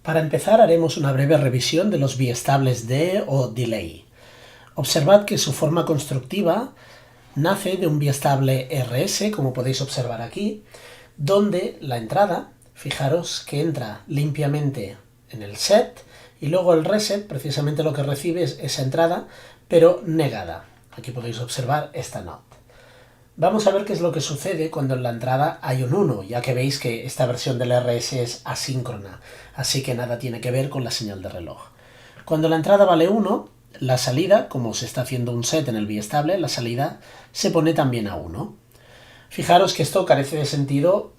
Para empezar haremos una breve revisión de los biestables de o delay. Observad que su forma constructiva nace de un biestable rs, como podéis observar aquí, donde la entrada, fijaros que entra limpiamente en el set, y luego el reset precisamente lo que recibe es esa entrada, pero negada. Aquí podéis observar esta not. Vamos a ver qué es lo que sucede cuando en la entrada hay un 1, ya que veis que esta versión del RS es asíncrona, así que nada tiene que ver con la señal de reloj. Cuando la entrada vale 1, la salida, como se está haciendo un set en el biestable, la salida se pone también a 1. Fijaros que esto carece de sentido,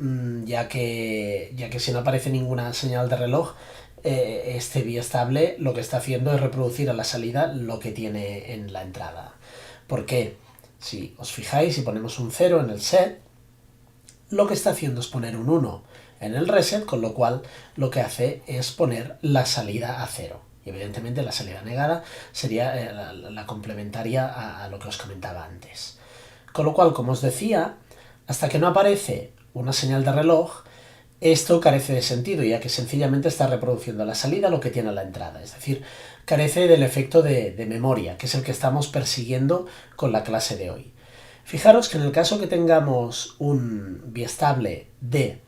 ya que si no aparece ninguna señal de reloj, este biestable lo que está haciendo es reproducir a la salida lo que tiene en la entrada. ¿Por qué? Si os fijáis y ponemos un 0 en el set, lo que está haciendo es poner un 1 en el reset, con lo cual lo que hace es poner la salida a 0. Y evidentemente la salida negada sería la complementaria a lo que os comentaba antes. Con lo cual, como os decía, hasta que no aparece una señal de reloj, esto carece de sentido, ya que sencillamente está reproduciendo a la salida lo que tiene a la entrada. Es decir, carece del efecto de memoria, que es el que estamos persiguiendo con la clase de hoy. Fijaros que en el caso que tengamos un biestable de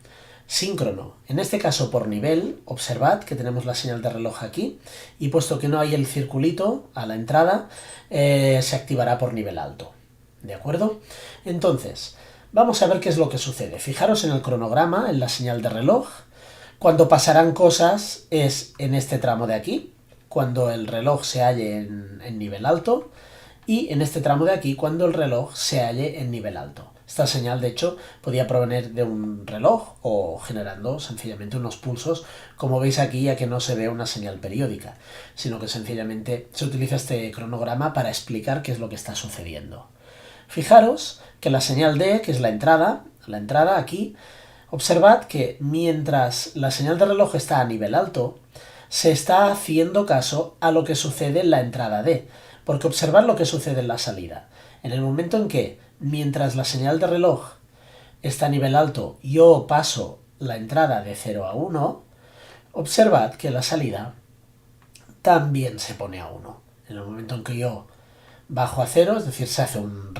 síncrono, en este caso por nivel, observad que tenemos la señal de reloj aquí, y puesto que no hay el circulito a la entrada, se activará por nivel alto. ¿De acuerdo? Entonces, vamos a ver qué es lo que sucede. Fijaros en el cronograma, en la señal de reloj. Cuando pasarán cosas es en este tramo de aquí, cuando el reloj se halle en nivel alto, y en este tramo de aquí, cuando el reloj se halle en nivel alto. Esta señal, de hecho, podía provenir de un reloj o generando sencillamente unos pulsos, como veis aquí, ya que no se ve una señal periódica, sino que sencillamente se utiliza este cronograma para explicar qué es lo que está sucediendo. Fijaros que la señal D, que es la entrada aquí, observad que mientras la señal de reloj está a nivel alto, se está haciendo caso a lo que sucede en la entrada D, porque observad lo que sucede en la salida. En el momento en que, mientras la señal de reloj está a nivel alto, yo paso la entrada de 0 a 1, observad que la salida también se pone a 1. En el momento en que yo bajo a 0, es decir, se hace un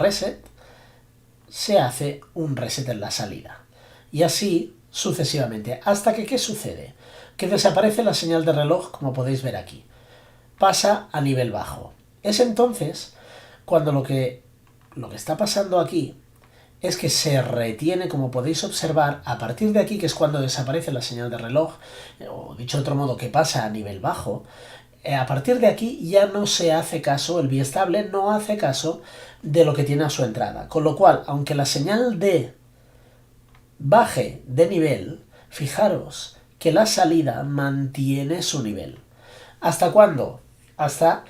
reset en la salida. Y así sucesivamente, hasta que, ¿qué sucede? Que desaparece la señal de reloj, como podéis ver aquí. Pasa a nivel bajo. Es entonces cuando lo que está pasando aquí es que se retiene, como podéis observar, a partir de aquí, que es cuando desaparece la señal de reloj, o dicho de otro modo, que pasa a nivel bajo. A partir de aquí ya no se hace caso, el biestable no hace caso de lo que tiene a su entrada. Con lo cual, aunque la señal D baje de nivel, fijaros que la salida mantiene su nivel. ¿Hasta cuándo? Hasta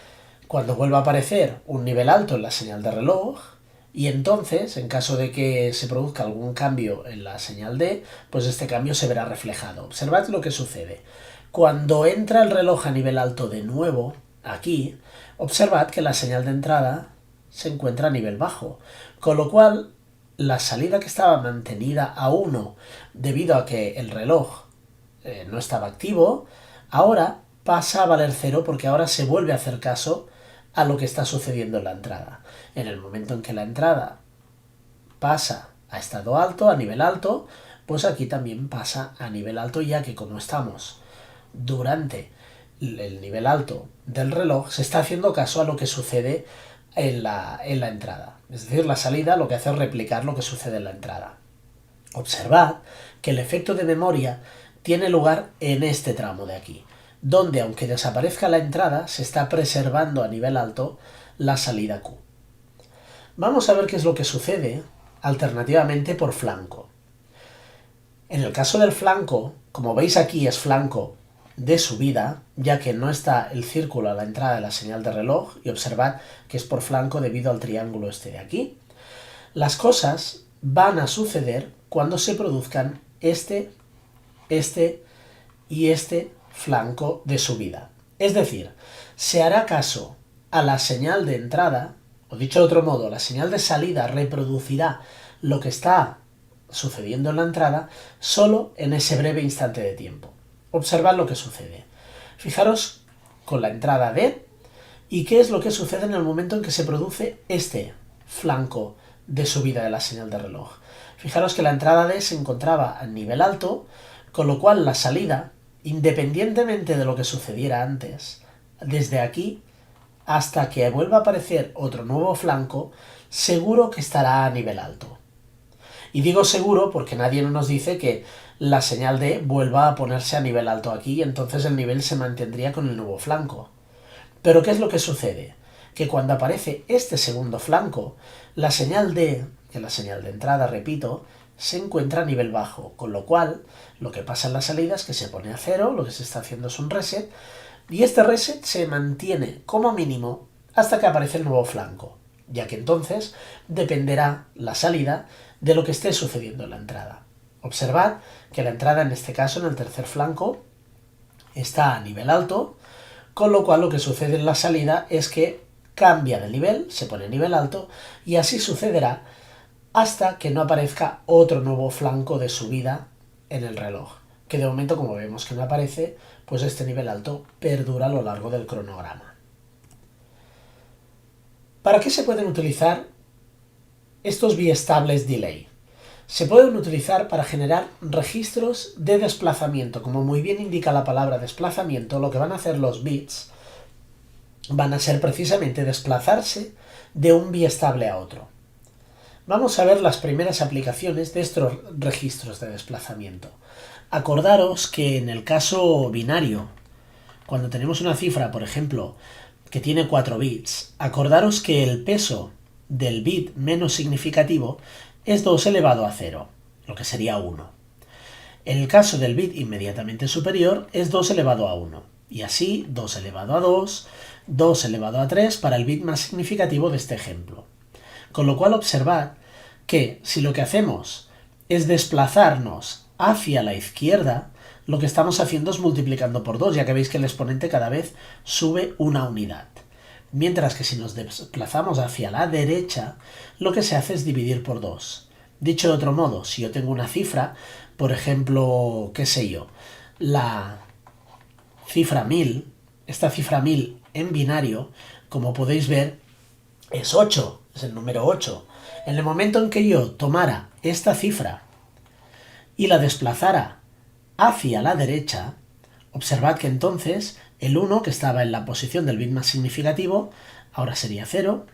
cuando vuelva a aparecer un nivel alto en la señal de reloj, y entonces, en caso de que se produzca algún cambio en la señal D, pues este cambio se verá reflejado. Observad lo que sucede. Cuando entra el reloj a nivel alto de nuevo, aquí, observad que la señal de entrada se encuentra a nivel bajo, con lo cual la salida que estaba mantenida a 1 debido a que el reloj no estaba activo, ahora pasa a valer 0 porque ahora se vuelve a hacer caso a lo que está sucediendo en la entrada. En el momento en que la entrada pasa a estado alto, a nivel alto, pues aquí también pasa a nivel alto, ya que como estamos durante el nivel alto del reloj, se está haciendo caso a lo que sucede en la entrada. Es decir, la salida lo que hace es replicar lo que sucede en la entrada. Observad que el efecto de memoria tiene lugar en este tramo de aquí, donde aunque desaparezca la entrada, se está preservando a nivel alto la salida Q. Vamos a ver qué es lo que sucede alternativamente por flanco. En el caso del flanco, como veis aquí es flanco de subida, ya que no está el círculo a la entrada de la señal de reloj, y observad que es por flanco debido al triángulo este de aquí. Las cosas van a suceder cuando se produzcan este y este flanco de subida. Es decir, se hará caso a la señal de entrada, o dicho de otro modo, la señal de salida reproducirá lo que está sucediendo en la entrada solo en ese breve instante de tiempo. Observad lo que sucede. Fijaros con la entrada D y qué es lo que sucede en el momento en que se produce este flanco de subida de la señal de reloj. Fijaros que la entrada D se encontraba a nivel alto, con lo cual la salida, independientemente de lo que sucediera antes, desde aquí hasta que vuelva a aparecer otro nuevo flanco, seguro que estará a nivel alto. Y digo seguro porque nadie nos dice que la señal D vuelva a ponerse a nivel alto aquí y entonces el nivel se mantendría con el nuevo flanco. Pero ¿qué es lo que sucede? Que cuando aparece este segundo flanco, la señal D, que es la señal de entrada, repito, se encuentra a nivel bajo, con lo cual lo que pasa en la salida es que se pone a cero, lo que se está haciendo es un reset, y este reset se mantiene como mínimo hasta que aparece el nuevo flanco, ya que entonces dependerá la salida de lo que esté sucediendo en la entrada. Observad que la entrada en este caso, en el tercer flanco, está a nivel alto, con lo cual lo que sucede en la salida es que cambia de nivel, se pone a nivel alto, y así sucederá hasta que no aparezca otro nuevo flanco de subida en el reloj, que de momento, como vemos que no aparece, pues este nivel alto perdura a lo largo del cronograma. ¿Para qué se pueden utilizar estos biestables delay? Se pueden utilizar para generar registros de desplazamiento. Como muy bien indica la palabra desplazamiento, lo que van a hacer los bits van a ser precisamente desplazarse de un biestable a otro. Vamos a ver las primeras aplicaciones de estos registros de desplazamiento. Acordaros que en el caso binario, cuando tenemos una cifra, por ejemplo, que tiene 4 bits, acordaros que el peso del bit menos significativo es 2 elevado a 0, lo que sería 1. En el caso del bit inmediatamente superior es 2 elevado a 1, y así 2 elevado a 2, 2 elevado a 3 para el bit más significativo de este ejemplo. Con lo cual observad que si lo que hacemos es desplazarnos hacia la izquierda, lo que estamos haciendo es multiplicando por 2, ya que veis que el exponente cada vez sube una unidad. Mientras que si nos desplazamos hacia la derecha, lo que se hace es dividir por 2. Dicho de otro modo, si yo tengo una cifra, por ejemplo, qué sé yo, la cifra 1000, esta cifra 1000 en binario, como podéis ver, es 8, es el número 8. En el momento en que yo tomara esta cifra y la desplazara hacia la derecha, observad que entonces el 1, que estaba en la posición del bit más significativo, ahora sería 0,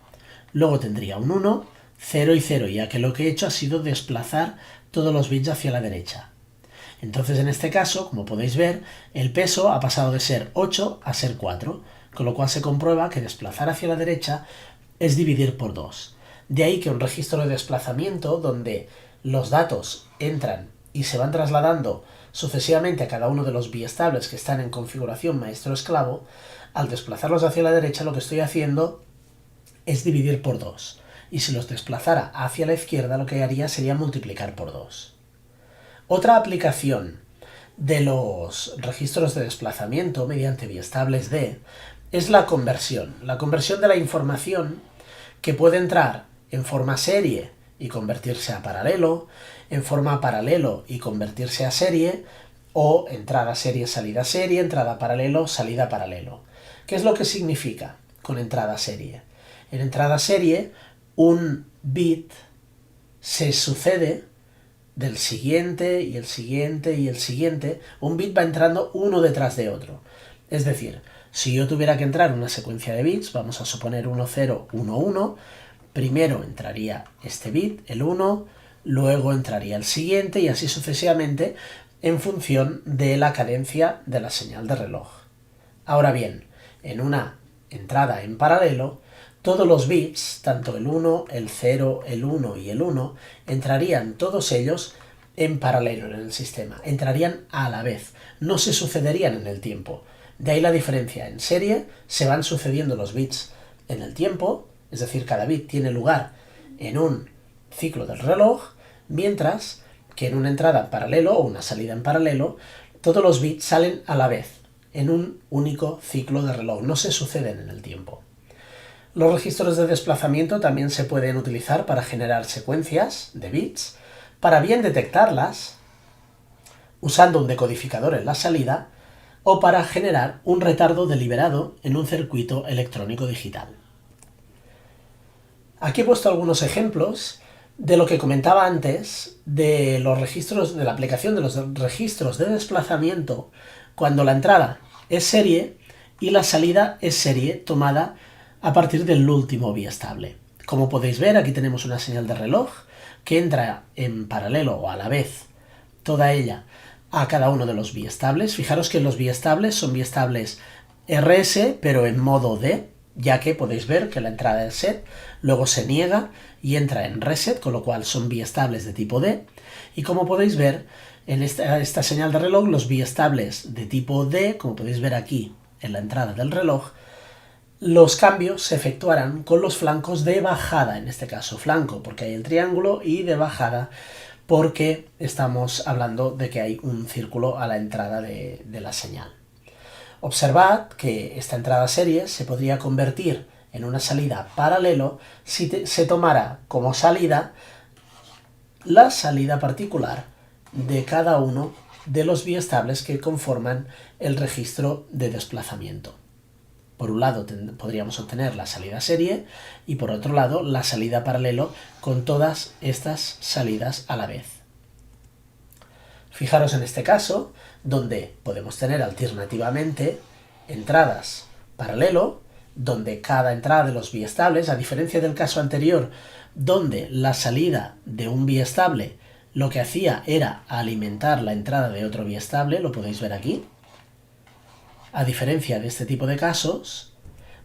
luego tendría un 1, 0 y 0, ya que lo que he hecho ha sido desplazar todos los bits hacia la derecha. Entonces en este caso, como podéis ver, el peso ha pasado de ser 8 a ser 4, con lo cual se comprueba que desplazar hacia la derecha es dividir por 2. De ahí que un registro de desplazamiento donde los datos entran y se van trasladando sucesivamente a cada uno de los biestables que están en configuración maestro-esclavo, al desplazarlos hacia la derecha lo que estoy haciendo es dividir por 2. Y si los desplazara hacia la izquierda lo que haría sería multiplicar por 2. Otra aplicación de los registros de desplazamiento mediante biestables D es la conversión. La conversión de la información que puede entrar en forma serie y convertirse a paralelo, en forma paralelo y convertirse a serie, o entrada serie, salida serie, entrada paralelo, salida paralelo. ¿Qué es lo que significa con entrada serie? En entrada serie, un bit se sucede del siguiente y el siguiente y el siguiente. Un bit va entrando uno detrás de otro. Es decir, si yo tuviera que entrar una secuencia de bits, vamos a suponer 1, 0, 1, 1, primero entraría este bit, el 1, luego entraría el siguiente y así sucesivamente en función de la cadencia de la señal de reloj. Ahora bien, en una entrada en paralelo, todos los bits, tanto el 1, el 0, el 1 y el 1, entrarían todos ellos en paralelo en el sistema, entrarían a la vez, no se sucederían en el tiempo. De ahí la diferencia. En serie se van sucediendo los bits en el tiempo, es decir, cada bit tiene lugar en un ciclo del reloj, mientras que en una entrada en paralelo o una salida en paralelo, todos los bits salen a la vez, en un único ciclo de reloj, no se suceden en el tiempo. Los registros de desplazamiento también se pueden utilizar para generar secuencias de bits. Para bien detectarlas, usando un decodificador en la salida o para generar un retardo deliberado en un circuito electrónico digital. Aquí he puesto algunos ejemplos de lo que comentaba antes de los registros, de la aplicación de los registros de desplazamiento cuando la entrada es serie y la salida es serie tomada a partir del último biestable. Como podéis ver, aquí tenemos una señal de reloj que entra en paralelo o a la vez toda ella a cada uno de los biestables. Fijaros que los biestables son biestables RS, pero en modo D, ya que podéis ver que la entrada es set, luego se niega y entra en reset, con lo cual son biestables de tipo D. Y como podéis ver, en esta señal de reloj, los biestables de tipo D, como podéis ver aquí en la entrada del reloj, los cambios se efectuarán con los flancos de bajada, en este caso flanco porque hay el triángulo y de bajada porque estamos hablando de que hay un círculo a la entrada de la señal. Observad que esta entrada serie se podría convertir en una salida paralelo si se tomara como salida la salida particular de cada uno de los biestables que conforman el registro de desplazamiento. Por un lado podríamos obtener la salida serie y por otro lado la salida paralelo con todas estas salidas a la vez. Fijaros en este caso, donde podemos tener alternativamente entradas paralelo, donde cada entrada de los biestables, a diferencia del caso anterior, donde la salida de un biestable lo que hacía era alimentar la entrada de otro biestable, lo podéis ver aquí. A diferencia de este tipo de casos,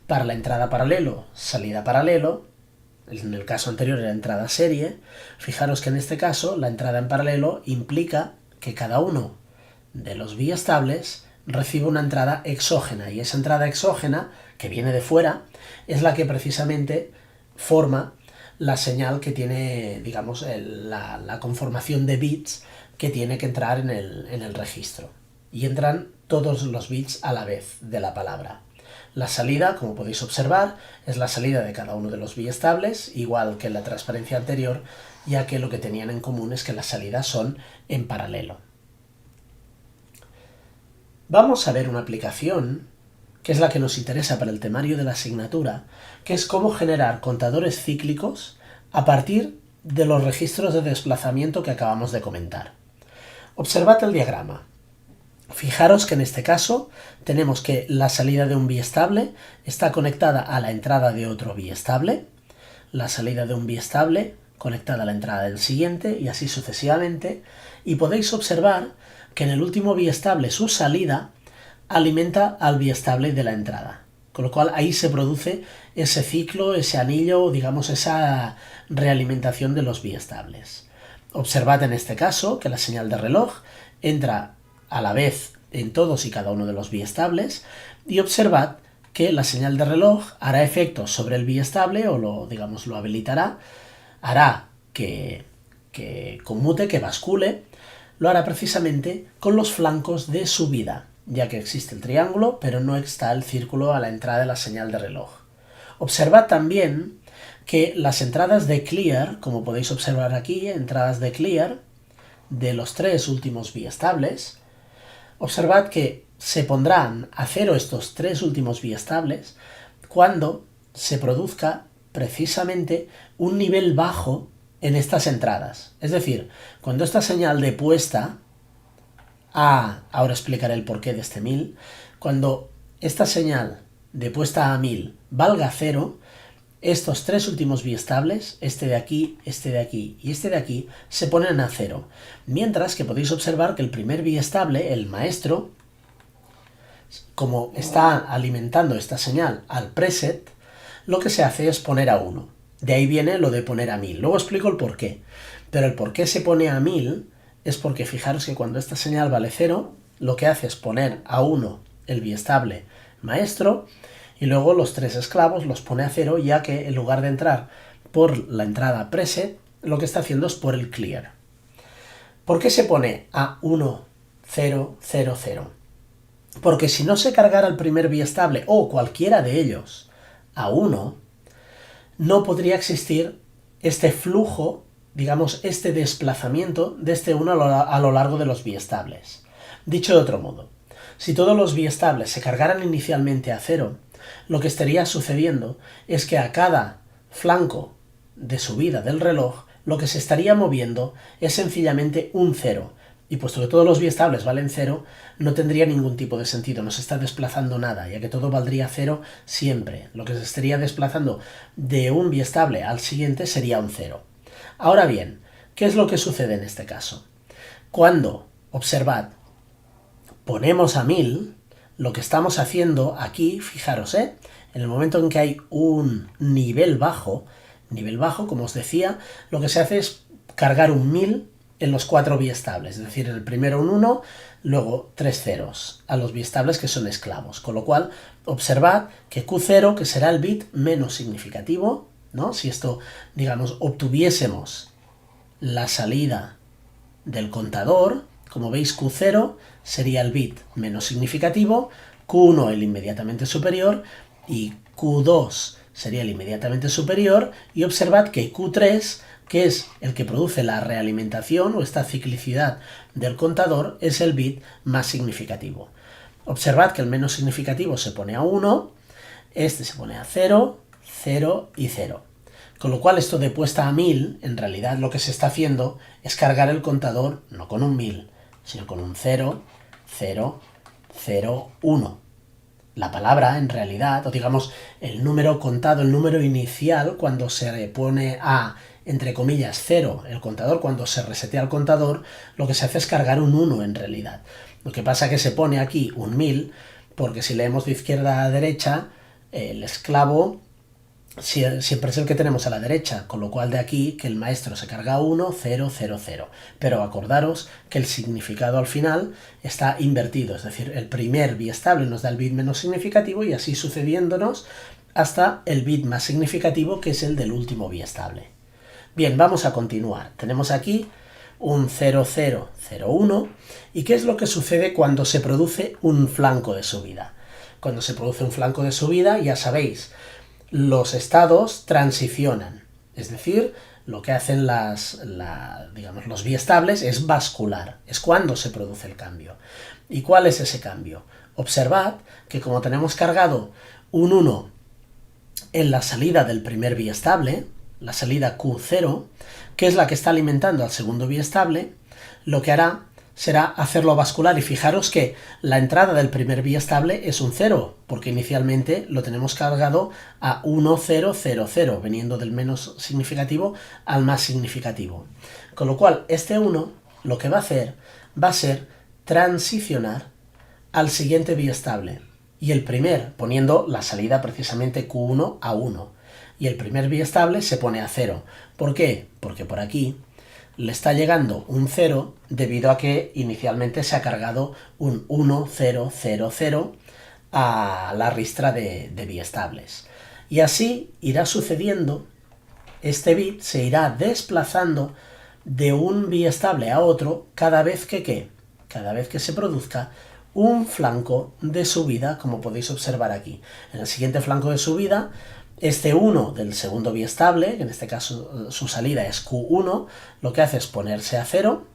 para la entrada paralelo, salida paralelo, en el caso anterior era entrada serie, fijaros que en este caso la entrada en paralelo implica que cada uno de los biestables recibe una entrada exógena, y esa entrada exógena, que viene de fuera, es la que precisamente forma la señal que tiene, digamos, la conformación de bits que tiene que entrar en el registro. Y entran todos los bits a la vez de la palabra. La salida, como podéis observar, es la salida de cada uno de los biestables, igual que en la transparencia anterior, ya que lo que tenían en común es que las salidas son en paralelo. Vamos a ver una aplicación, que es la que nos interesa para el temario de la asignatura, que es cómo generar contadores cíclicos a partir de los registros de desplazamiento que acabamos de comentar. Observad el diagrama. Fijaros que en este caso tenemos que la salida de un biestable está conectada a la entrada de otro biestable, la salida de un biestable conectada a la entrada del siguiente y así sucesivamente, y podéis observar que en el último biestable su salida alimenta al biestable de la entrada, con lo cual ahí se produce ese ciclo, ese anillo, digamos esa realimentación de los biestables. Observad en este caso que la señal de reloj entra a la vez en todos y cada uno de los biestables, y observad que la señal de reloj hará efecto sobre el biestable, o lo habilitará, hará que conmute, que bascule, lo hará precisamente con los flancos de subida, ya que existe el triángulo, pero no está el círculo a la entrada de la señal de reloj. Observad también que las entradas de clear, como podéis observar aquí, entradas de clear de los tres últimos biestables, observad que se pondrán a cero estos tres últimos biestables cuando se produzca precisamente un nivel bajo en estas entradas. Es decir, cuando esta señal de puesta a, ahora explicaré el porqué de este 1000, cuando esta señal de puesta a 1000 valga 0, estos tres últimos biestables, este de aquí y este de aquí, se ponen a 0. Mientras que podéis observar que el primer biestable, el maestro, como está alimentando esta señal al preset, lo que se hace es poner a 1. De ahí viene lo de poner a 1000. Luego explico el porqué. Pero el por qué se pone a 1000 es porque fijaros que cuando esta señal vale 0, lo que hace es poner a 1 el biestable maestro, y luego los tres esclavos los pone a 0, ya que en lugar de entrar por la entrada preset, lo que está haciendo es por el clear. ¿Por qué se pone a 1, 0, 0, 0? Porque si no se cargara el primer biestable o cualquiera de ellos a 1, no podría existir este flujo digamos, este desplazamiento de este 1 a lo largo de los biestables. Dicho de otro modo, si todos los biestables se cargaran inicialmente a 0, lo que estaría sucediendo es que a cada flanco de subida del reloj lo que se estaría moviendo es sencillamente un 0. Y puesto que todos los biestables valen 0, no tendría ningún tipo de sentido, no se está desplazando nada, ya que todo valdría 0 siempre. Lo que se estaría desplazando de un biestable al siguiente sería un 0. Ahora bien, ¿qué es lo que sucede en este caso? Cuando, observad, ponemos a 1000, lo que estamos haciendo aquí, fijaros, en el momento en que hay un nivel bajo, como os decía, lo que se hace es cargar un 1000 en los 4 biestables, es decir, en el primero un 1, luego 3 ceros a los biestables que son esclavos, con lo cual observad que Q0, que será el bit menos significativo, ¿no? Si esto, digamos, obtuviésemos la salida del contador, como veis Q0 sería el bit menos significativo, Q1 el inmediatamente superior y Q2 sería el inmediatamente superior, y observad que Q3, que es el que produce la realimentación o esta ciclicidad del contador, es el bit más significativo. Observad que el menos significativo se pone a 1, este se pone a 0, 0 y 0. Con lo cual esto de puesta a 1000, en realidad lo que se está haciendo es cargar el contador no con un 1000, sino con un 0, 0, 0, 1. La palabra, en realidad, o digamos el número contado, el número inicial, cuando se pone a, entre comillas, 0 el contador, cuando se resetea el contador, lo que se hace es cargar un 1 en realidad. Lo que pasa es que se pone aquí un 1000, porque si leemos de izquierda a derecha, el esclavo siempre es el que tenemos a la derecha, con lo cual de aquí que el maestro se carga 1, 0, 0, 0. Pero acordaros que el significado al final está invertido, es decir, el primer biestable nos da el bit menos significativo y así sucediéndonos hasta el bit más significativo, que es el del último biestable. Bien, vamos a continuar. Tenemos aquí un 0, 0, 0, 1. ¿Y qué es lo que sucede cuando se produce un flanco de subida? Cuando se produce un flanco de subida, ya sabéis, los estados transicionan, es decir, lo que hacen los biestables es bascular, es cuando se produce el cambio. ¿Y cuál es ese cambio? Observad que como tenemos cargado un 1 en la salida del primer biestable, la salida Q0, que es la que está alimentando al segundo biestable, lo que hará será hacerlo bascular, y fijaros que la entrada del primer biestable es un 0, porque inicialmente lo tenemos cargado a 1, 0, 0, 0, veniendo del menos significativo al más significativo. Con lo cual, este 1 lo que va a hacer va a ser transicionar al siguiente biestable, y el primer, poniendo la salida precisamente Q1 a 1, y el primer biestable se pone a 0. ¿Por qué? Porque por aquí le está llegando un 0 debido a que inicialmente se ha cargado un 1, 0, 0, 0 a la ristra de biestables. Y así irá sucediendo, este bit se irá desplazando de un biestable a otro cada vez que se produzca un flanco de subida, como podéis observar aquí. En el siguiente flanco de subida, este 1 del segundo biestable, que en este caso su salida es Q1, lo que hace es ponerse a 0,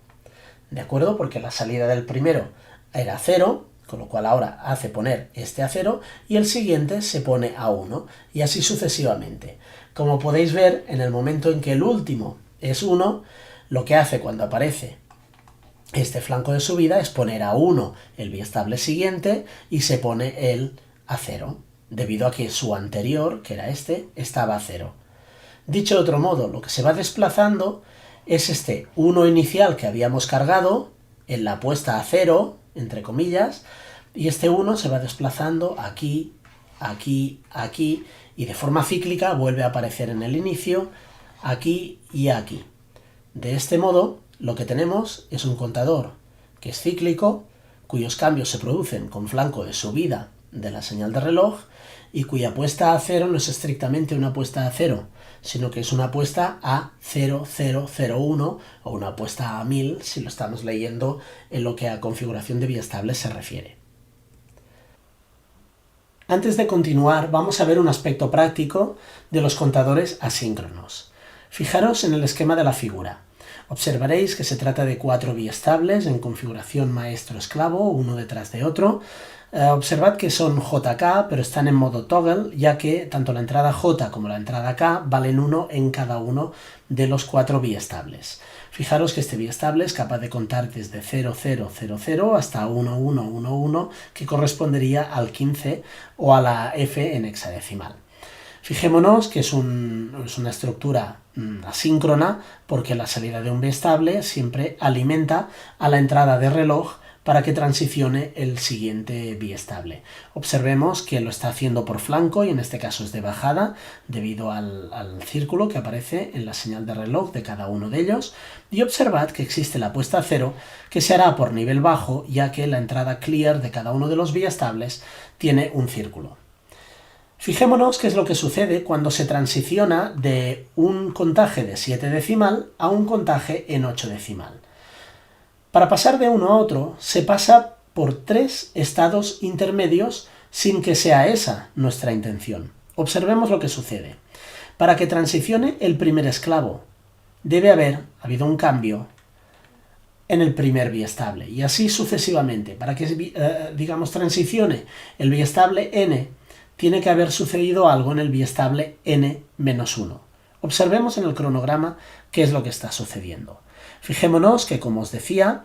¿de acuerdo? Porque la salida del primero era 0, con lo cual ahora hace poner este a 0, y el siguiente se pone a 1, y así sucesivamente. Como podéis ver, en el momento en que el último es 1, lo que hace cuando aparece este flanco de subida es poner a 1 el biestable siguiente y se pone él a 0, debido a que su anterior, que era este, estaba a 0. Dicho de otro modo, lo que se va desplazando es este 1 inicial que habíamos cargado en la puesta a 0, entre comillas, y este 1 se va desplazando aquí, aquí, aquí, y de forma cíclica vuelve a aparecer en el inicio, aquí y aquí. De este modo, lo que tenemos es un contador que es cíclico, cuyos cambios se producen con flanco de subida de la señal de reloj, y cuya puesta a 0 no es estrictamente una puesta a 0, sino que es una puesta a 0001 o una puesta a 1000 si lo estamos leyendo en lo que a configuración de biestables se refiere. Antes de continuar, vamos a ver un aspecto práctico de los contadores asíncronos. Fijaros en el esquema de la figura. Observaréis que se trata de 4 biestables en configuración maestro-esclavo, uno detrás de otro. Observad que son JK, pero están en modo toggle, ya que tanto la entrada J como la entrada K valen 1 en cada uno de los 4 biestables. Fijaros que este biestable es capaz de contar desde 0000 hasta 1111, que correspondería al 15 o a la F en hexadecimal. Fijémonos que es una estructura asíncrona porque la salida de un biestable siempre alimenta a la entrada de reloj para que transicione el siguiente biestable. Observemos que lo está haciendo por flanco y en este caso es de bajada debido al círculo que aparece en la señal de reloj de cada uno de ellos. Y observad que existe la puesta a cero que se hará por nivel bajo, ya que la entrada clear de cada uno de los biestables tiene un círculo. Fijémonos qué es lo que sucede cuando se transiciona de un contaje de 7 decimal a un contaje en 8 decimal. Para pasar de uno a otro se pasa por 3 estados intermedios sin que sea esa nuestra intención. Observemos lo que sucede. Para que transicione el primer esclavo debe haber habido un cambio en el primer biestable y así sucesivamente. Para que transicione el biestable n, tiene que haber sucedido algo en el biestable n-1. Observemos en el cronograma qué es lo que está sucediendo. Fijémonos que, como os decía,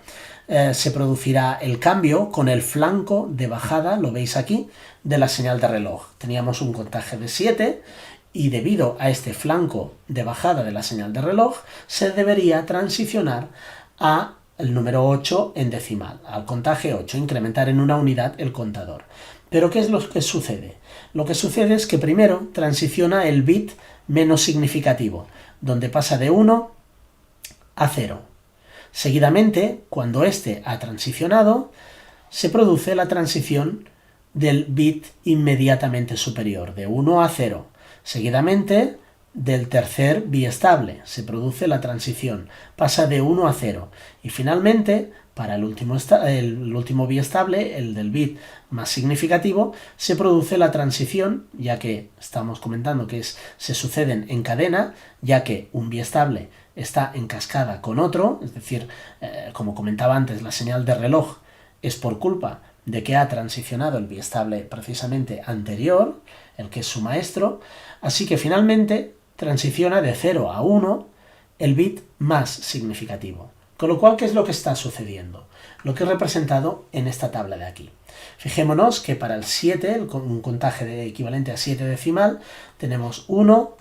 se producirá el cambio con el flanco de bajada, lo veis aquí, de la señal de reloj. Teníamos un contaje de 7 y debido a este flanco de bajada de la señal de reloj se debería transicionar a el número 8 en decimal, al contaje 8, incrementar en una unidad el contador. Pero ¿qué es lo que sucede? Lo que sucede es que primero transiciona el bit menos significativo, donde pasa de 1 a 0. Seguidamente, cuando este ha transicionado, se produce la transición del bit inmediatamente superior, de 1 a 0. Seguidamente, del tercer biestable se produce la transición, pasa de 1 a 0. Y finalmente, para el último biestable, el del bit más significativo, se produce la transición, ya que estamos comentando que se suceden en cadena, ya que un biestable está en cascada con otro, es decir, como comentaba antes, la señal de reloj es por culpa de que ha transicionado el biestable precisamente anterior, el que es su maestro, así que finalmente transiciona de 0 a 1 el bit más significativo. Con lo cual, ¿qué es lo que está sucediendo? Lo que he representado en esta tabla de aquí. Fijémonos que para el 7, un contaje equivalente a 7 decimal, tenemos 1,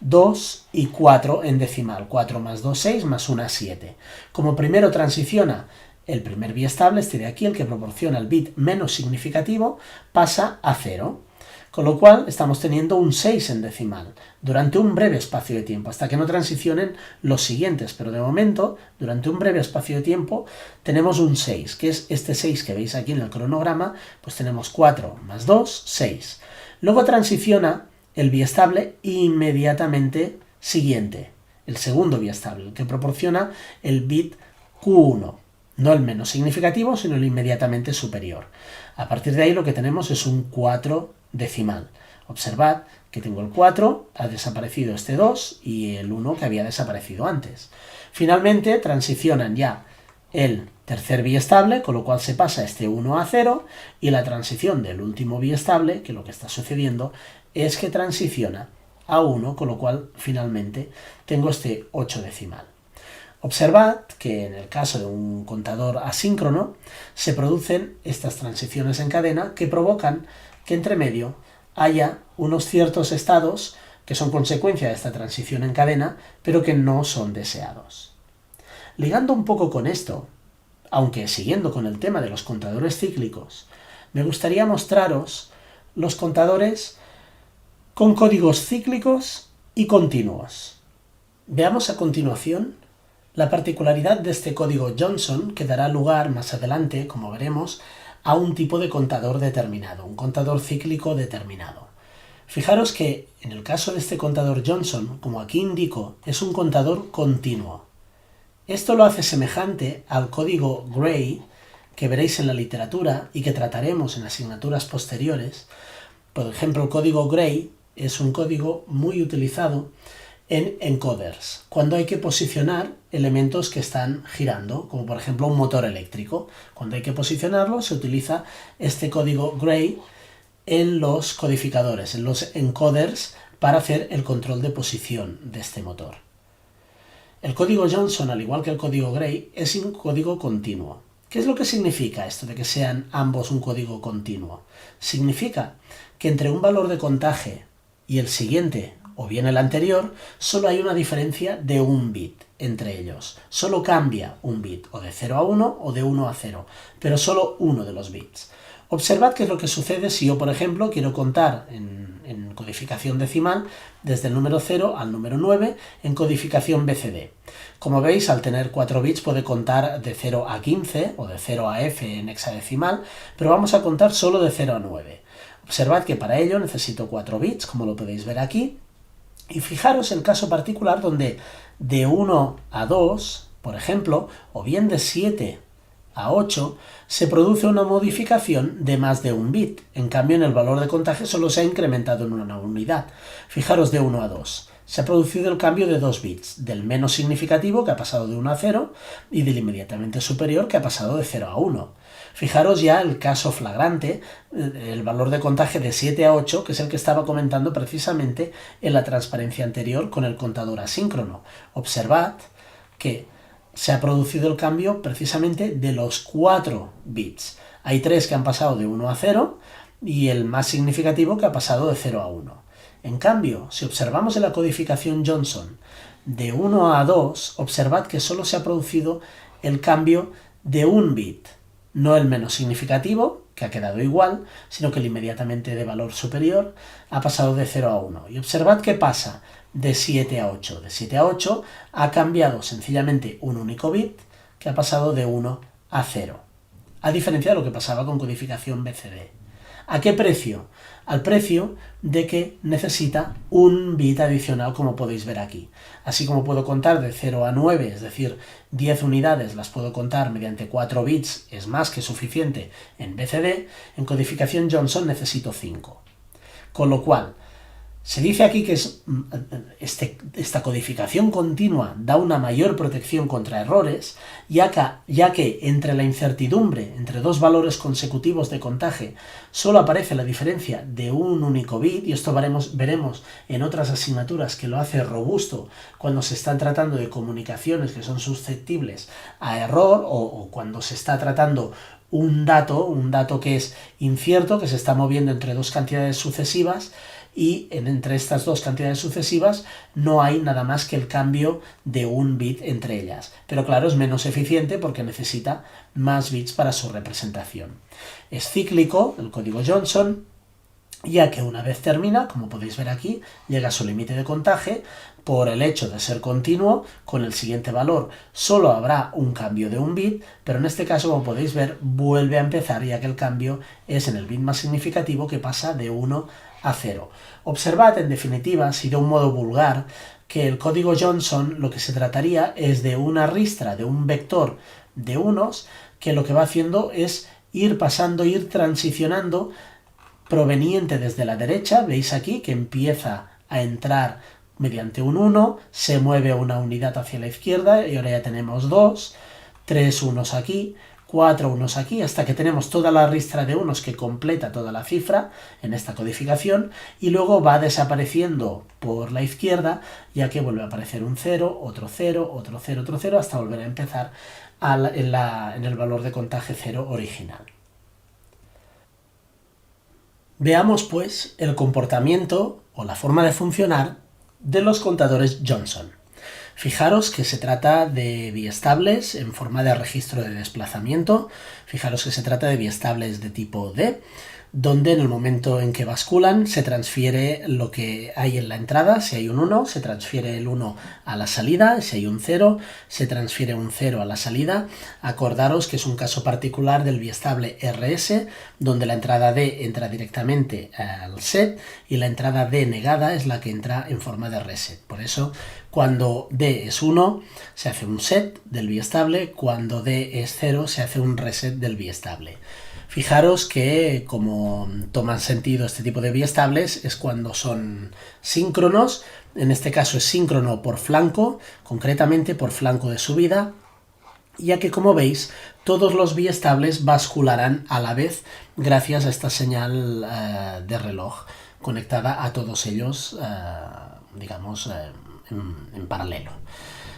2 y 4 en decimal. 4 más 2, 6, más 1, 7. Como primero transiciona el primer biestable, este de aquí, el que proporciona el bit menos significativo, pasa a 0. Con lo cual estamos teniendo un 6 en decimal durante un breve espacio de tiempo, hasta que no transicionen los siguientes. Pero de momento, durante un breve espacio de tiempo, tenemos un 6, que es este 6 que veis aquí en el cronograma, pues tenemos 4 más 2, 6. Luego transiciona el biestable inmediatamente siguiente, el segundo biestable, el que proporciona el bit Q1. No el menos significativo, sino el inmediatamente superior. A partir de ahí lo que tenemos es un 4 decimal. Observad que tengo el 4, ha desaparecido este 2 y el 1 que había desaparecido antes. Finalmente transicionan ya el tercer biestable, con lo cual se pasa este 1 a 0, y la transición del último biestable, que lo que está sucediendo es que transiciona a 1, con lo cual finalmente tengo este 8 decimal. Observad que en el caso de un contador asíncrono se producen estas transiciones en cadena que provocan que entre medio haya unos ciertos estados que son consecuencia de esta transición en cadena, pero que no son deseados. Ligando un poco con esto, aunque siguiendo con el tema de los contadores cíclicos, me gustaría mostraros los contadores con códigos cíclicos y continuos. Veamos a continuación la particularidad de este código Johnson, que dará lugar más adelante, como veremos, a un tipo de contador determinado, un contador cíclico determinado. Fijaros que en el caso de este contador Johnson, como aquí indico, es un contador continuo. Esto lo hace semejante al código Gray que veréis en la literatura y que trataremos en asignaturas posteriores. Por ejemplo, el código Gray es un código muy utilizado en encoders, cuando hay que posicionar elementos que están girando, como por ejemplo un motor eléctrico. Cuando hay que posicionarlo se utiliza este código Gray en los codificadores, en los encoders, para hacer el control de posición de este motor. El código Johnson, al igual que el código Gray, es un código continuo. ¿Qué es lo que significa esto de que sean ambos un código continuo? Significa que entre un valor de contaje y el siguiente, o bien el anterior, solo hay una diferencia de un bit entre ellos. Solo cambia un bit, o de 0 a 1 o de 1 a 0, pero solo uno de los bits. Observad qué es lo que sucede si yo, por ejemplo, quiero contar en codificación decimal desde el número 0 al número 9 en codificación BCD. Como veis, al tener 4 bits puede contar de 0 a 15 o de 0 a F en hexadecimal, pero vamos a contar solo de 0 a 9. Observad que para ello necesito 4 bits, como lo podéis ver aquí, y fijaros el caso particular donde de 1 a 2, por ejemplo, o bien de 7 a 8, se produce una modificación de más de un bit. En cambio, en el valor de contaje solo se ha incrementado en una unidad. Fijaros de 1 a 2. Se ha producido el cambio de 2 bits, del menos significativo, que ha pasado de 1 a 0, y del inmediatamente superior, que ha pasado de 0 a 1. Fijaros ya el caso flagrante, el valor de contaje de 7 a 8, que es el que estaba comentando precisamente en la transparencia anterior con el contador asíncrono. Observad que se ha producido el cambio precisamente de los 4 bits. Hay 3 que han pasado de 1 a 0 y el más significativo que ha pasado de 0 a 1. En cambio, si observamos en la codificación Johnson de 1 a 2, observad que solo se ha producido el cambio de un bit, no el menos significativo, que ha quedado igual, sino que el inmediatamente de valor superior ha pasado de 0 a 1. Y observad qué pasa de 7 a 8. De 7 a 8 ha cambiado sencillamente un único bit, que ha pasado de 1 a 0. A diferencia de lo que pasaba con codificación BCD. ¿A qué precio? Al precio de que necesita un bit adicional, como podéis ver aquí. Así como puedo contar de 0 a 9, es decir, 10 unidades las puedo contar mediante 4 bits, es más que suficiente en BCD, en codificación Johnson necesito 5. Con lo cual, se dice aquí que esta codificación continua da una mayor protección contra errores, ya que entre la incertidumbre, entre dos valores consecutivos de contaje, solo aparece la diferencia de un único bit, y esto veremos en otras asignaturas que lo hace robusto cuando se están tratando de comunicaciones que son susceptibles a error o cuando se está tratando un dato que es incierto, que se está moviendo entre dos cantidades sucesivas, y entre estas dos cantidades sucesivas no hay nada más que el cambio de un bit entre ellas. Pero claro, es menos eficiente porque necesita más bits para su representación. Es cíclico el código Johnson, ya que una vez termina, como podéis ver aquí, llega a su límite de contaje. Por el hecho de ser continuo, con el siguiente valor solo habrá un cambio de un bit, pero en este caso, como podéis ver, vuelve a empezar, ya que el cambio es en el bit más significativo, que pasa de 1 a 0. Observad, en definitiva, así de un modo vulgar, que el código Johnson lo que se trataría es de una ristra, de un vector de unos, que lo que va haciendo es ir pasando, ir transicionando proveniente desde la derecha. Veis aquí que empieza a entrar mediante un 1, se mueve una unidad hacia la izquierda y ahora ya tenemos 2, 3 unos aquí, 4 unos aquí, hasta que tenemos toda la ristra de unos que completa toda la cifra en esta codificación, y luego va desapareciendo por la izquierda, ya que vuelve a aparecer un 0, otro 0, otro 0, otro 0, hasta volver a empezar en el valor de contaje 0 original. Veamos pues el comportamiento o la forma de funcionar de los contadores Johnson. Fijaros que se trata de biestables en forma de registro de desplazamiento. Fijaros que se trata de biestables de tipo D, donde en el momento en que basculan se transfiere lo que hay en la entrada. Si hay un 1, se transfiere el 1 a la salida. Si hay un 0, se transfiere un 0 a la salida. Acordaros que es un caso particular del biestable RS, donde la entrada D entra directamente al set y la entrada D negada es la que entra en forma de reset. Por eso, cuando D es 1, se hace un set del biestable. Cuando D es 0, se hace un reset del biestable. Fijaros que como toman sentido este tipo de biestables es cuando son síncronos. En este caso es síncrono por flanco, concretamente por flanco de subida, ya que, como veis, todos los biestables bascularán a la vez gracias a esta señal de reloj conectada a todos ellos, digamos, en paralelo.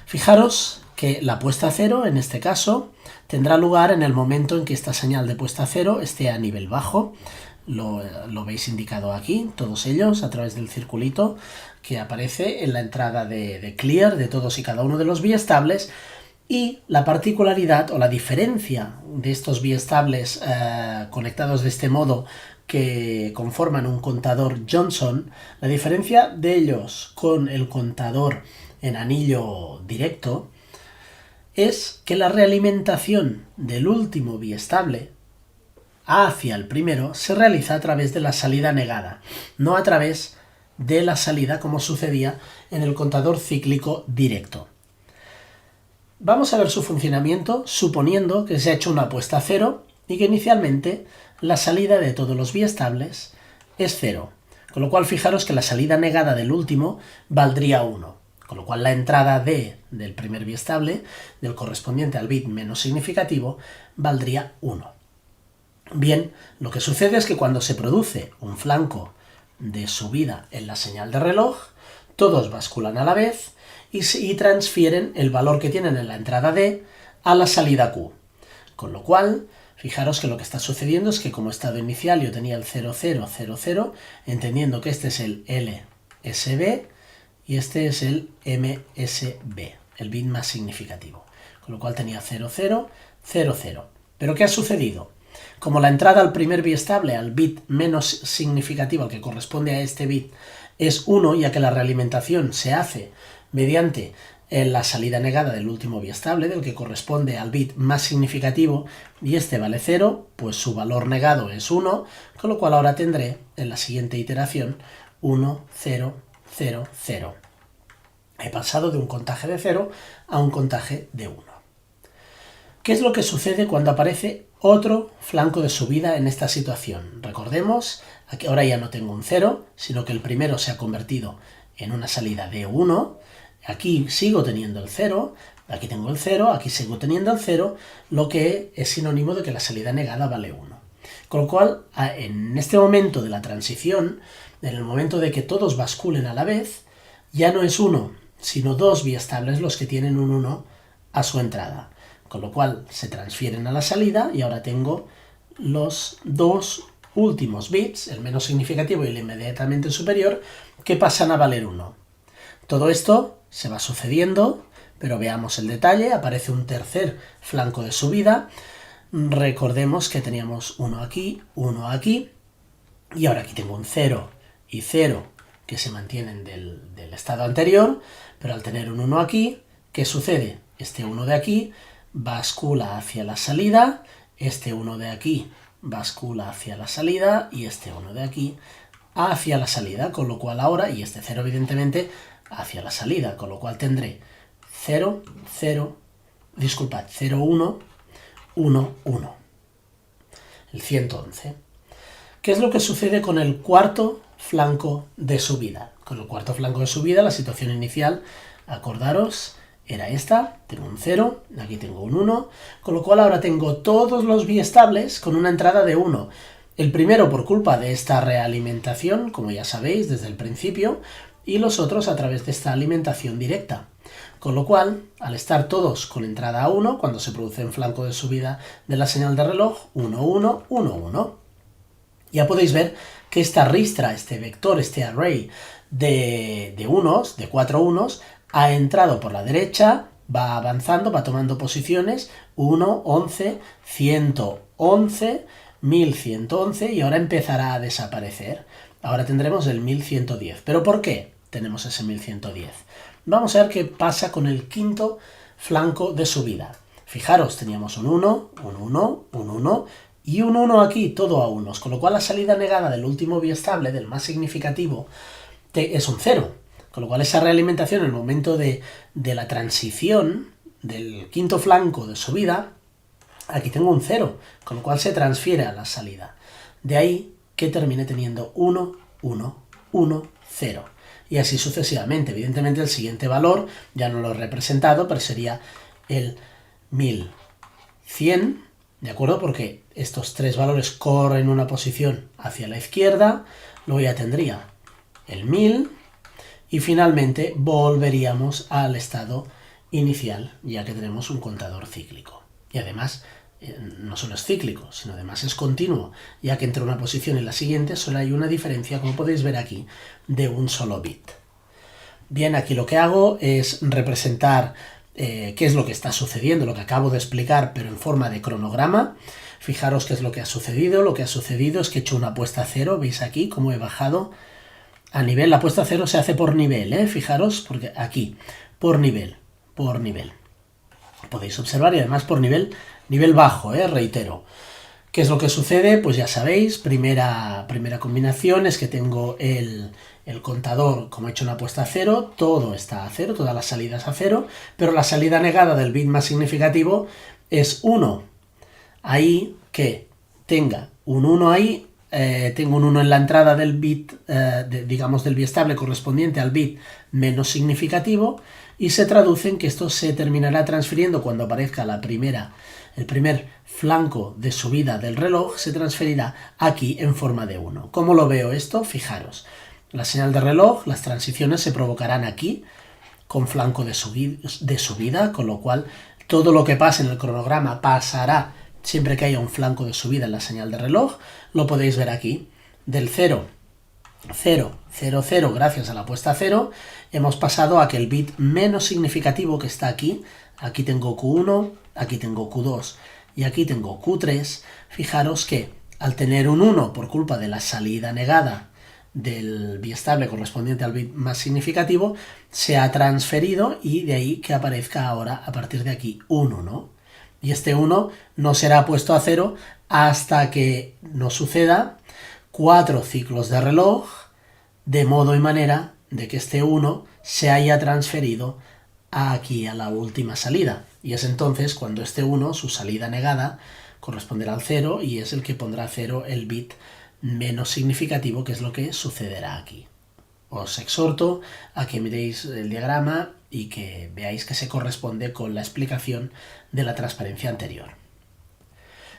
Fijaros que la puesta a cero, en este caso, tendrá lugar en el momento en que esta señal de puesta a cero esté a nivel bajo. Lo veis indicado aquí, todos ellos, a través del circulito que aparece en la entrada de clear de todos y cada uno de los biestables. Y la particularidad o la diferencia de estos biestables conectados de este modo que conforman un contador Johnson, la diferencia de ellos con el contador en anillo directo es que la realimentación del último biestable hacia el primero se realiza a través de la salida negada, no a través de la salida como sucedía en el contador cíclico directo. Vamos a ver su funcionamiento suponiendo que se ha hecho una puesta a cero y que inicialmente la salida de todos los biestables es 0, con lo cual fijaros que la salida negada del último valdría 1, con lo cual la entrada del primer biestable, del correspondiente al bit menos significativo, valdría 1. Bien, lo que sucede es que cuando se produce un flanco de subida en la señal de reloj, todos basculan a la vez y transfieren el valor que tienen en la entrada D a la salida Q. Con lo cual, fijaros que lo que está sucediendo es que como estado inicial yo tenía el 0000, entendiendo que este es el LSB y este es el MSB, el bit más significativo. Con lo cual tenía 0000. ¿Pero qué ha sucedido? Como la entrada al primer biestable, al bit menos significativo, al que corresponde a este bit, es 1, ya que la realimentación se hace mediante la salida negada del último biestable, del que corresponde al bit más significativo, y este vale 0, pues su valor negado es 1, con lo cual ahora tendré en la siguiente iteración 1, 0, 0, 0. He pasado de un contaje de 0 a un contaje de 1. ¿Qué es lo que sucede cuando aparece otro flanco de subida en esta situación? Recordemos, aquí ahora ya no tengo un 0, sino que el primero se ha convertido en una salida de 1. Aquí sigo teniendo el 0, aquí tengo el 0, aquí sigo teniendo el 0, lo que es sinónimo de que la salida negada vale 1. Con lo cual, en este momento de la transición, en el momento de que todos basculen a la vez, ya no es 1, sino 2 biestables los que tienen un 1 a su entrada. Con lo cual se transfieren a la salida y ahora tengo los dos últimos bits, el menos significativo y el inmediatamente superior, que pasan a valer 1. Todo esto se va sucediendo, pero veamos el detalle. Aparece un tercer flanco de subida. Recordemos que teníamos 1 aquí, y ahora aquí tengo un 0 y 0 que se mantienen del estado anterior, pero al tener un 1 aquí, ¿qué sucede? Este 1 de aquí bascula hacia la salida, este 1 de aquí bascula hacia la salida y este 1 de aquí hacia la salida, con lo cual ahora, y este 0 evidentemente, hacia la salida, con lo cual tendré 0, 0, 1, 1, 1, el 111. ¿Qué es lo que sucede con el cuarto flanco de subida? Con el cuarto flanco de subida, la situación inicial, acordaros, era esta, tengo un 0, aquí tengo un 1, con lo cual ahora tengo todos los biestables con una entrada de 1. El primero por culpa de esta realimentación, como ya sabéis desde el principio, y los otros a través de esta alimentación directa. Con lo cual, al estar todos con entrada a 1, cuando se produce un flanco de subida de la señal de reloj, 1, 1, 1, 1. Ya podéis ver que esta ristra, este vector, este array de unos, de 4 unos, ha entrado por la derecha, va avanzando, va tomando posiciones, 1, 11, 111, 1111 y ahora empezará a desaparecer. Ahora tendremos el 1110. ¿Pero por qué tenemos ese 1110? Vamos a ver qué pasa con el quinto flanco de subida. Fijaros, teníamos un 1, un 1, un 1 y un 1 aquí, todo a unos, con lo cual la salida negada del último biestable, del más significativo, es un 0. Con lo cual esa realimentación en el momento de la transición del quinto flanco de subida aquí tengo un 0, con lo cual se transfiere a la salida. De ahí que termine teniendo 1, 1, 1, 0. Y así sucesivamente. Evidentemente el siguiente valor ya no lo he representado, pero sería el 1100, ¿de acuerdo? Porque estos tres valores corren una posición hacia la izquierda, luego ya tendría el 1000 y finalmente volveríamos al estado inicial, ya que tenemos un contador cíclico. Y además, no solo es cíclico, sino además es continuo, ya que entre una posición y la siguiente solo hay una diferencia, como podéis ver aquí, de un solo bit. Bien, aquí lo que hago es representar qué es lo que está sucediendo, lo que acabo de explicar, pero en forma de cronograma. Fijaros qué es lo que ha sucedido. Lo que ha sucedido es que he hecho una puesta a cero. ¿Veis aquí cómo he bajado a nivel? La puesta a cero se hace por nivel, fijaros, porque aquí, por nivel. Podéis observar, y además por nivel bajo, reitero. ¿Qué es lo que sucede? Pues ya sabéis, primera combinación es que tengo el contador, como he hecho una puesta a cero, todo está a cero, todas las salidas a cero, pero la salida negada del bit más significativo es 1. Ahí que tenga un 1 ahí, tengo un 1 en la entrada del bit, digamos del biestable correspondiente al bit menos significativo, y se traduce en que esto se terminará transfiriendo cuando aparezca el primer flanco de subida del reloj, se transferirá aquí en forma de 1. ¿Cómo lo veo esto? Fijaros, la señal de reloj, las transiciones se provocarán aquí con flanco de subida, con lo cual todo lo que pase en el cronograma pasará siempre que haya un flanco de subida en la señal de reloj. Lo podéis ver aquí, del 0, 0, 0, 0, gracias a la puesta a 0, hemos pasado a que el bit menos significativo que está aquí, aquí tengo Q1, aquí tengo Q2 y aquí tengo Q3, fijaros que al tener un 1 por culpa de la salida negada del biestable correspondiente al bit más significativo, se ha transferido y de ahí que aparezca ahora, a partir de aquí, un 1. Y este 1 no será puesto a 0 hasta que nos suceda 4 ciclos de reloj, de modo y manera de que este 1 se haya transferido aquí a la última salida. Y es entonces cuando este 1, su salida negada, corresponderá al 0 y es el que pondrá a 0 el bit menos significativo, que es lo que sucederá aquí. Os exhorto a que miréis el diagrama y que veáis que se corresponde con la explicación de la transparencia anterior.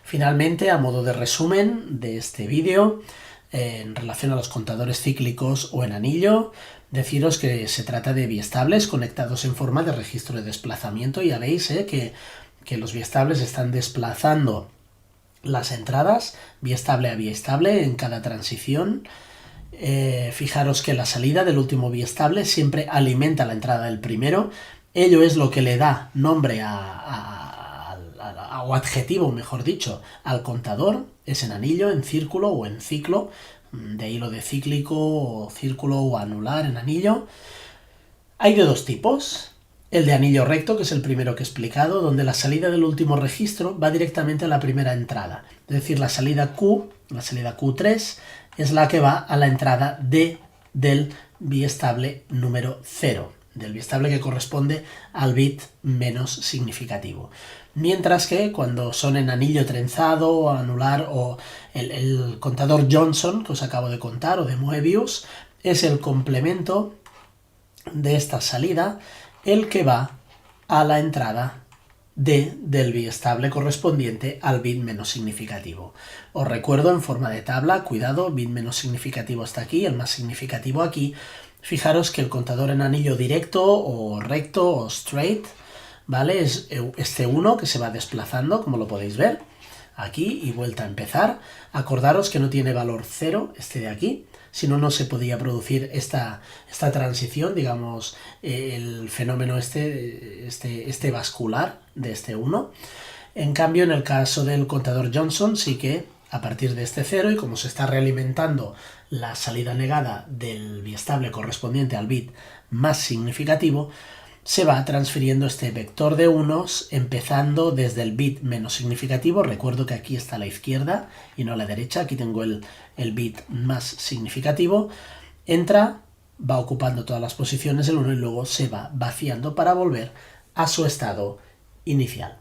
Finalmente, a modo de resumen de este vídeo, en relación a los contadores cíclicos o en anillo, deciros que se trata de biestables conectados en forma de registro de desplazamiento. Ya veis que los biestables están desplazando las entradas biestable a biestable en cada transición. Fijaros que la salida del último biestable siempre alimenta la entrada del primero. Ello es lo que le da nombre o adjetivo, mejor dicho, al contador. Es en anillo, en círculo o en ciclo. De ahí lo de cíclico o círculo o anular en anillo. Hay de dos tipos. El de anillo recto, que es el primero que he explicado, donde la salida del último registro va directamente a la primera entrada. Es decir, la salida Q, la salida Q3, es la que va a la entrada D del biestable número 0, del biestable que corresponde al bit menos significativo. Mientras que cuando son en anillo trenzado o anular o el contador Johnson, que os acabo de contar, o de Moebius, es el complemento de esta salida, el que va a la entrada D del biestable correspondiente al bit menos significativo. Os recuerdo en forma de tabla, cuidado, bit menos significativo está aquí, el más significativo aquí. Fijaros que el contador en anillo directo o recto o straight, ¿vale? Es este 1 que se va desplazando, como lo podéis ver, aquí y vuelta a empezar. Acordaros que no tiene valor 0, este de aquí, si no, no se podía producir esta transición, digamos, el fenómeno este vascular de este 1. En cambio, en el caso del contador Johnson, sí que a partir de este 0, y como se está realimentando la salida negada del biestable correspondiente al bit más significativo, se va transfiriendo este vector de unos empezando desde el bit menos significativo. Recuerdo que aquí está a la izquierda y no a la derecha. Aquí tengo el bit más significativo. Entra, va ocupando todas las posiciones del 1 y luego se va vaciando para volver a su estado inicial.